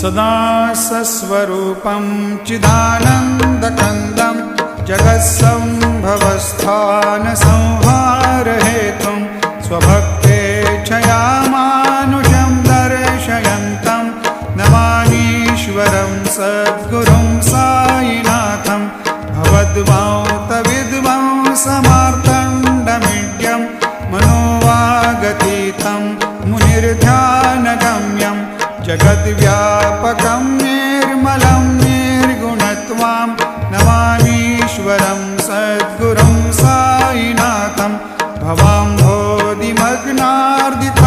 सदा सस्वरूपं चिदानन्दकन्दं जगत्सम्भवस्थानसंहारहेतुं स्वभक्तेच्छया मानुषं दर्शयन्तं नमामीश्वरं सद्गुरुं साईनाथं भवद्वान्तविद्वां समार्तण्डमीड्यं मनोवागतीतं मुनिर्ध्यानगम्यं जगद्व्यापकं निर्मलं निर्गुणत्वां नमामीश्वरं सद्गुरुं साईनाथं भवाम्भोधिमग्नार्दितं